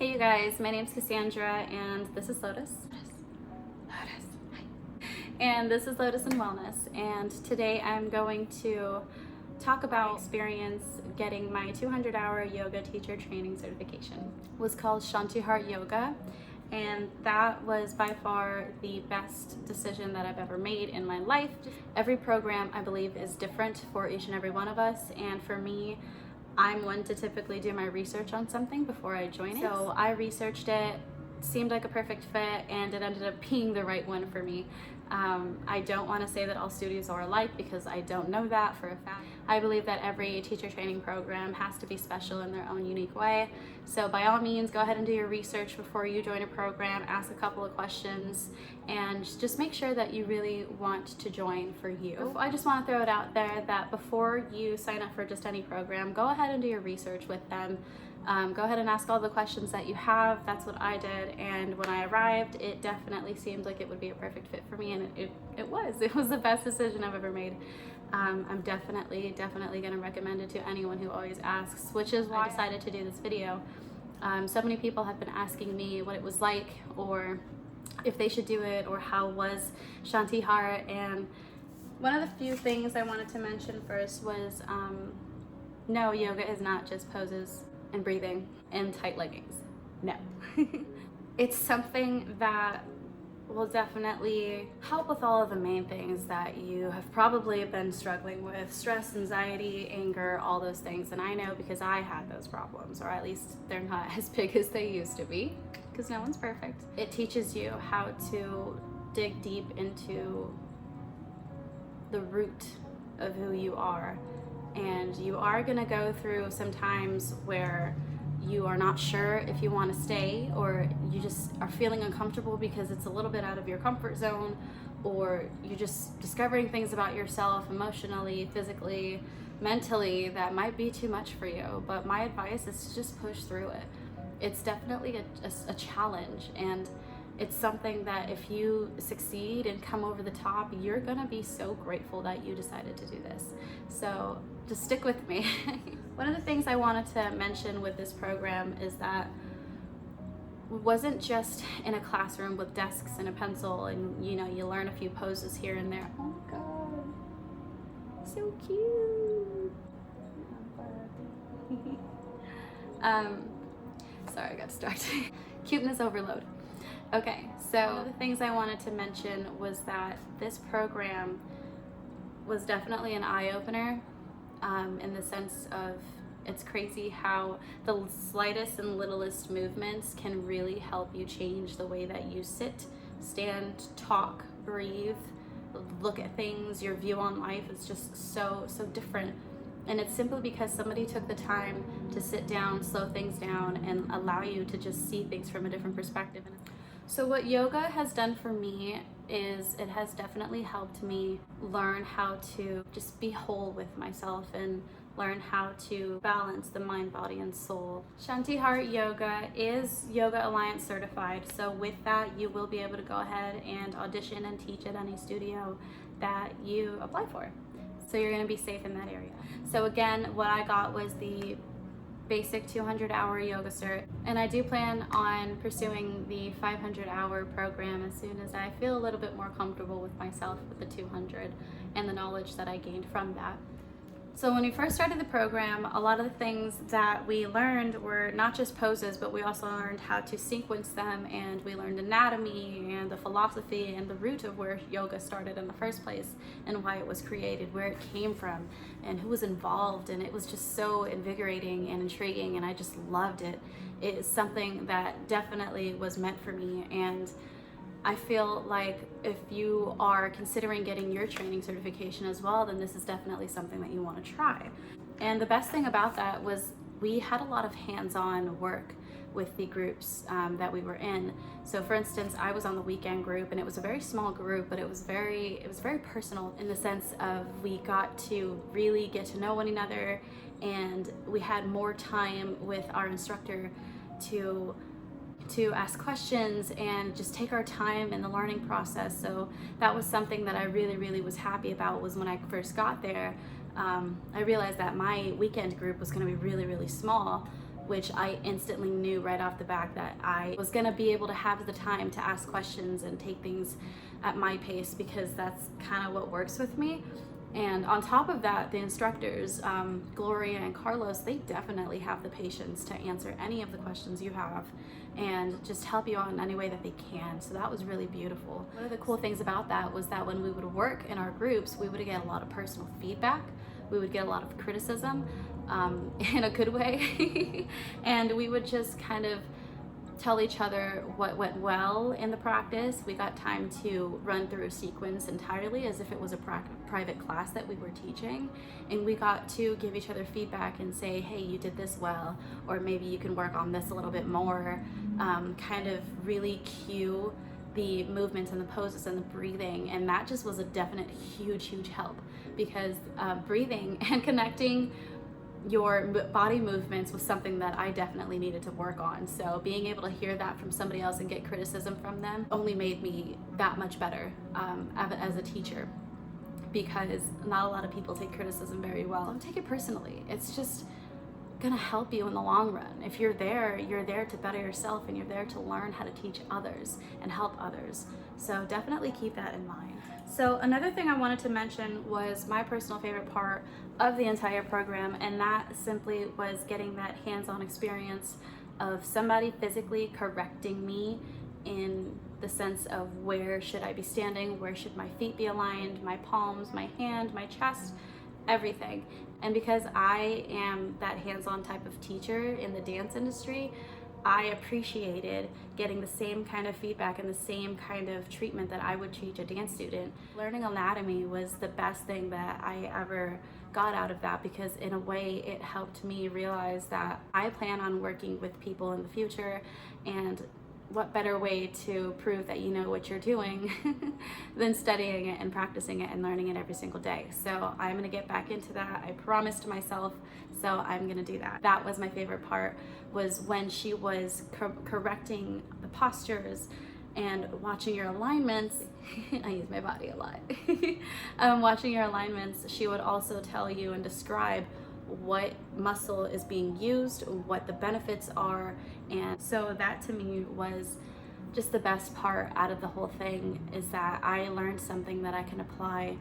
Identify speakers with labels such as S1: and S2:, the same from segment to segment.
S1: Hey you guys, my name's Cassandra and this is Lotus. Lotus. Hi. And this is Lotus and Wellness, and today I'm going to talk about experience getting my 200-hour yoga teacher training certification. It was called Shanti Heart Yoga, and that was by far the best decision that I've ever made in my life. Every program, I believe, is different for each and every one of us, and for me, I'm one to typically do my research on something before I join it. So I researched it, seemed like a perfect fit, and it ended up being the right one for me. I don't want to say that all studios are alike because I don't know that for a fact. I believe that every teacher training program has to be special in their own unique way. So by all means, go ahead and do your research before you join a program, ask a couple of questions, and just make sure that you really want to join for you. I just want to throw it out there that before you sign up for just any program, go ahead and do your research with them. Go ahead and ask all the questions that you have. That's what I did, and when I arrived, it definitely seemed like it would be a perfect fit for me, and it was. It was the best decision I've ever made. I'm definitely going to recommend it to anyone who always asks, which is why I decided to do this video. So many people have been asking me what it was like, or if they should do it, or how was Shanti Heart, and one of the few things I wanted to mention first was no, yoga is not just poses and breathing and tight leggings. No. It's something that will definitely help with all of the main things that you have probably been struggling with: stress, anxiety, anger, all those things. And I know because I had those problems, or at least they're not as big as they used to be, because no one's perfect. It teaches you how to dig deep into the root of who you are. And you are gonna go through some times where you are not sure if you want to stay, or you just are feeling uncomfortable because it's a little bit out of your comfort zone, or you're just discovering things about yourself emotionally, physically, mentally that might be too much for you. But my advice is to just push through it. It's definitely a challenge, and it's something that if you succeed and come over the top, you're gonna be so grateful that you decided to do this. So just stick with me. One of the things I wanted to mention with this program is that it wasn't just in a classroom with desks and a pencil and you learn a few poses here and there. Oh my god, so cute. Sorry, I got distracted. Cuteness overload. Okay, so one of the things I wanted to mention was that this program was definitely an eye-opener, in the sense of it's crazy how the slightest and littlest movements can really help you change the way that you sit, stand, talk, breathe, look at things. Your view on life is just so different. And it's simply because somebody took the time to sit down, slow things down, and allow you to just see things from a different perspective. So what yoga has done for me is it has definitely helped me learn how to just be whole with myself and learn how to balance the mind, body, and soul. Shanti Heart Yoga is Yoga Alliance certified, so with that you will be able to go ahead and audition and teach at any studio that you apply for. So you're going to be safe in that area. So again, what I got was the basic 200-hour yoga cert, and I do plan on pursuing the 500-hour program as soon as I feel a little bit more comfortable with myself with the 200 and the knowledge that I gained from that. So when we first started the program, a lot of the things that we learned were not just poses, but we also learned how to sequence them, and we learned anatomy and the philosophy and the root of where yoga started in the first place and why it was created, where it came from, and who was involved. And it was just so invigorating and intriguing, and I just loved it. It is something that definitely was meant for me, and I feel like if you are considering getting your training certification as well, then this is definitely something that you want to try. And the best thing about that was we had a lot of hands-on work with the groups that we were in. So for instance, I was on the weekend group, and it was a very small group, but it was very personal in the sense of we got to really get to know one another, and we had more time with our instructor to ask questions and just take our time in the learning process. So that was something that I really was happy about. Was when I first got there, I realized that my weekend group was going to be really small, which I instantly knew right off the bat that I was gonna be able to have the time to ask questions and take things at my pace, because that's kind of what works with me. And on top of that, the instructors, Gloria and Carlos, they definitely have the patience to answer any of the questions you have and just help you out in any way that they can. So that was really beautiful. One of the cool things about that was that when we would work in our groups, we would get a lot of personal feedback. We would get a lot of criticism in a good way. And we would just kind of tell each other what went well in the practice. We got time to run through a sequence entirely as if it was a private class that we were teaching, and we got to give each other feedback and say, hey, you did this well, or maybe you can work on this a little bit more, kind of really cue the movements and the poses and the breathing. And that just was a definite huge help, because breathing and connecting your body movements was something that I definitely needed to work on. So being able to hear that from somebody else and get criticism from them only made me that much better as a teacher, because not a lot of people take criticism very well. Don't take it personally. It's just gonna help you in the long run. If you're there to better yourself, and you're there to learn how to teach others and help others. So definitely keep that in mind. So another thing I wanted to mention was my personal favorite part of the entire program, and that simply was getting that hands-on experience of somebody physically correcting me in the sense of where should I be standing, where should my feet be aligned, my palms, my hand, my chest, everything. And because I am that hands-on type of teacher in the dance industry, I appreciated getting the same kind of feedback and the same kind of treatment that I would teach a dance student. Learning anatomy was the best thing that I ever got out of that, because in a way it helped me realize that I plan on working with people in the future, and what better way to prove that you know what you're doing than studying it and practicing it and learning it every single day. So I'm gonna get back into that. I promised myself, so I'm gonna do that. That was my favorite part, was when she was correcting the postures and watching your alignments. I use my body a lot. Watching your alignments, she would also tell you and describe what muscle is being used, what the benefits are. And so that to me was just the best part out of the whole thing, is that I learned something that I can apply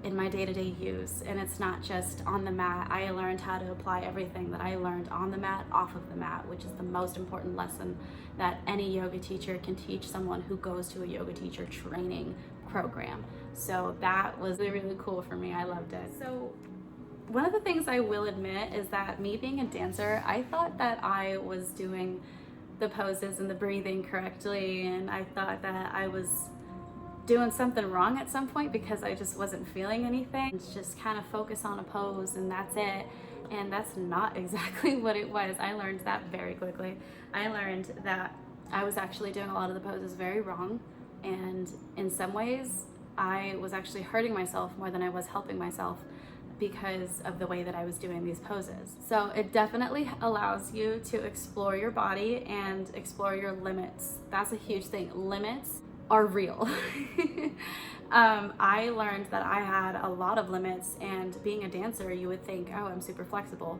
S1: in my day-to-day use. And it's not just on the mat. I learned how to apply everything that I learned on the mat off of the mat, which is the most important lesson that any yoga teacher can teach someone who goes to a yoga teacher training program. So that was really cool for me. I loved it. So one of the things I will admit is that me being a dancer, I thought that I was doing the poses and the breathing correctly, and I thought that I was doing something wrong at some point because I just wasn't feeling anything. It's just kind of focus on a pose and that's it. And that's not exactly what it was. I learned that very quickly. I learned that I was actually doing a lot of the poses very wrong, and in some ways I was actually hurting myself more than I was helping myself, because of the way that I was doing these poses. So it definitely allows you to explore your body and explore your limits. That's a huge thing. Limits are real. I learned that I had a lot of limits, and being a dancer, you would think, oh, I'm super flexible.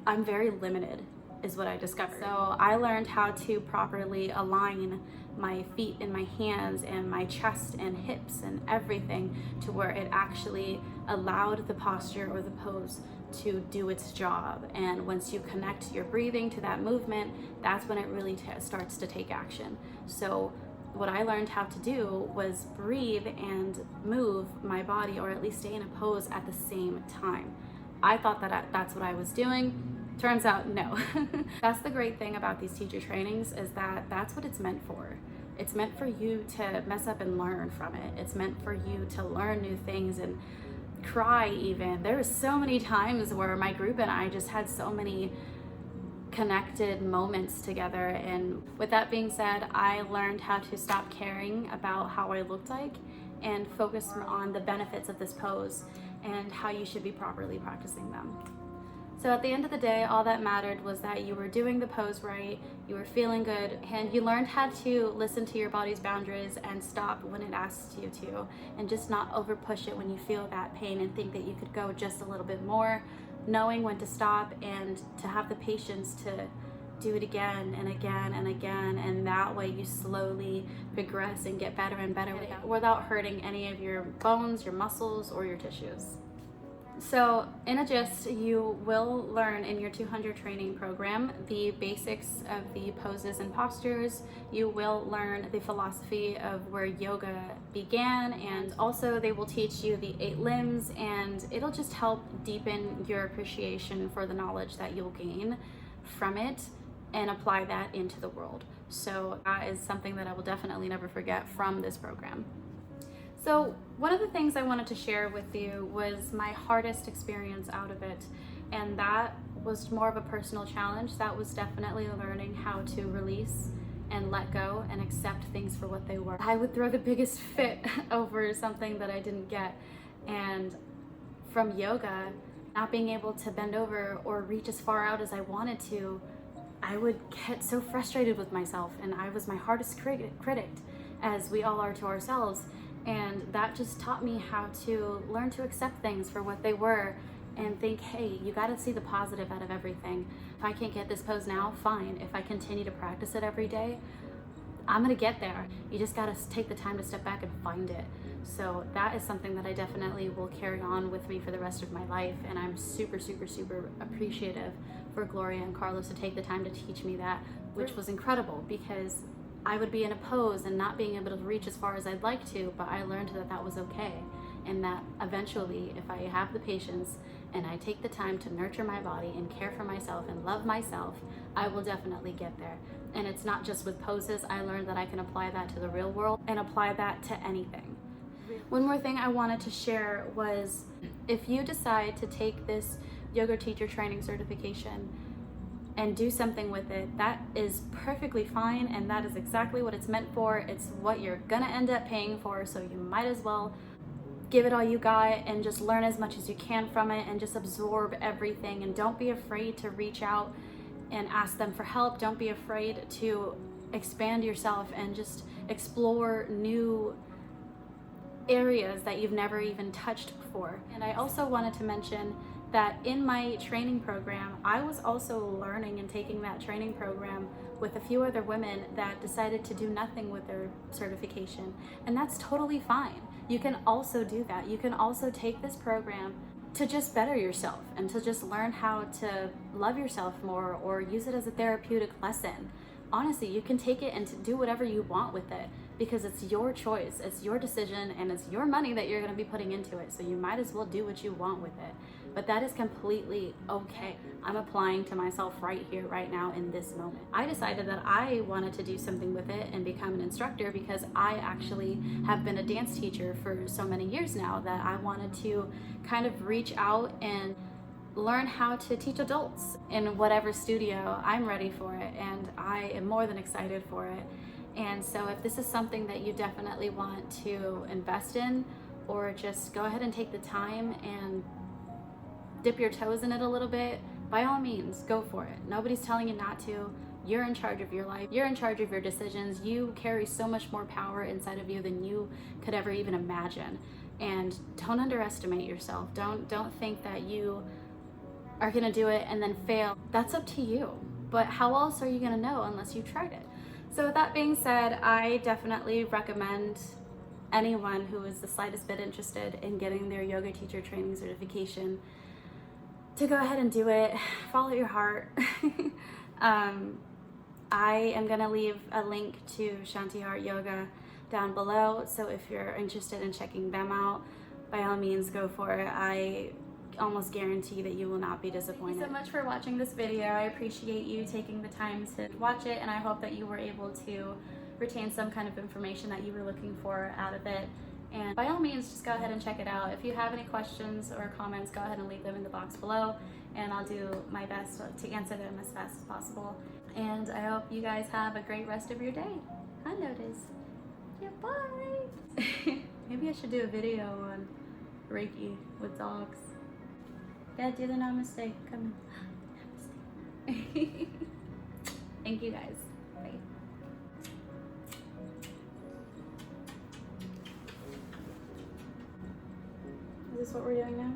S1: I'm very limited, is what I discovered. So I learned how to properly align my feet and my hands and my chest and hips and everything to where it actually allowed the posture or the pose to do its job. And once you connect your breathing to that movement, that's when it really starts to take action. So what I learned how to do was breathe and move my body, or at least stay in a pose at the same time. I thought that that's what I was doing. Turns out, no. That's the great thing about these teacher trainings, is that that's what it's meant for. It's meant for you to mess up and learn from it. It's meant for you to learn new things and cry even. There were so many times where my group and I just had so many connected moments together. And with that being said, I learned how to stop caring about how I looked like and focus on the benefits of this pose and how you should be properly practicing them. So at the end of the day, all that mattered was that you were doing the pose right, you were feeling good, and you learned how to listen to your body's boundaries and stop when it asks you to, and just not over push it when you feel that pain and think that you could go just a little bit more. knowing when to stop and to have the patience to do it again and again and again, and that way you slowly progress and get better and better without hurting any of your bones, your muscles, or your tissues. So in a gist, you will learn in your 200 training program the basics of the poses and postures. You will learn the philosophy of where yoga began, and also they will teach you the 8 limbs, and it'll just help deepen your appreciation for the knowledge that you'll gain from it and apply that into the world. So that is something that I will definitely never forget from this program. So one of the things I wanted to share with you was my hardest experience out of it, and that was more of a personal challenge. That was definitely learning how to release and let go and accept things for what they were. I would throw the biggest fit over something that I didn't get, and from yoga, not being able to bend over or reach as far out as I wanted to, I would get so frustrated with myself, and I was my hardest critic, as we all are to ourselves. And that just taught me how to learn to accept things for what they were and think, hey, you got to see the positive out of everything. If I can't get this pose now, fine. If I continue to practice it every day, I'm gonna get there. You just got to take the time to step back and find it. So that is something that I definitely will carry on with me for the rest of my life, and I'm super, super, super appreciative for Gloria and Carlos to take the time to teach me that, which was incredible, because I would be in a pose and not being able to reach as far as I'd like to, but I learned that that was okay, and that eventually, if I have the patience and I take the time to nurture my body and care for myself and love myself, I will definitely get there. And it's not just with poses. I learned that I can apply that to the real world and apply that to anything. One more thing I wanted to share was, if you decide to take this yoga teacher training certification and do something with it, that is perfectly fine, and that is exactly what it's meant for. It's what you're gonna end up paying for, so you might as well give it all you got and just learn as much as you can from it and just absorb everything. And don't be afraid to reach out and ask them for help. Don't be afraid to expand yourself and just explore new areas that you've never even touched before. And I also wanted to mention that in my training program, I was also learning and taking that training program with a few other women that decided to do nothing with their certification. And that's totally fine. You can also do that. You can also take this program to just better yourself and to just learn how to love yourself more, or use it as a therapeutic lesson. Honestly, you can take it and to do whatever you want with it, because it's your choice, it's your decision, and it's your money that you're going to be putting into it. So you might as well do what you want with it. But that is completely okay. I'm applying to myself right here, right now, in this moment. I decided that I wanted to do something with it and become an instructor, because I actually have been a dance teacher for so many years now that I wanted to kind of reach out and learn how to teach adults in whatever studio I'm ready for it, and I am more than excited for it. And so if this is something that you definitely want to invest in, or just go ahead and take the time and dip your toes in it a little bit, by all means, go for it. Nobody's telling you not to. You're in charge of your life. You're in charge of your decisions. You carry so much more power inside of you than you could ever even imagine. And don't underestimate yourself. Don't think that you are gonna do it and then fail. That's up to you. But how else are you gonna know unless you tried it? So with that being said, I definitely recommend anyone who is the slightest bit interested in getting their yoga teacher training certification to go ahead and do it. Follow your heart. I am gonna leave a link to Shanti Heart Yoga down below, so if you're interested in checking them out, by all means go for it. I almost guarantee that you will not be disappointed. Thank you so much for watching this video. I appreciate you taking the time to watch it, and I hope that you were able to retain some kind of information that you were looking for out of it. And by all means, just go ahead and check it out. If you have any questions or comments, go ahead and leave them in the box below, and I'll do my best to answer them as fast as possible. And I hope you guys have a great rest of your day. I noticed. Yeah, bye. Maybe I should do a video on Reiki with dogs. Yeah, do the namaste. Come in. Namaste. Thank you guys. Bye. Is this what we're doing now?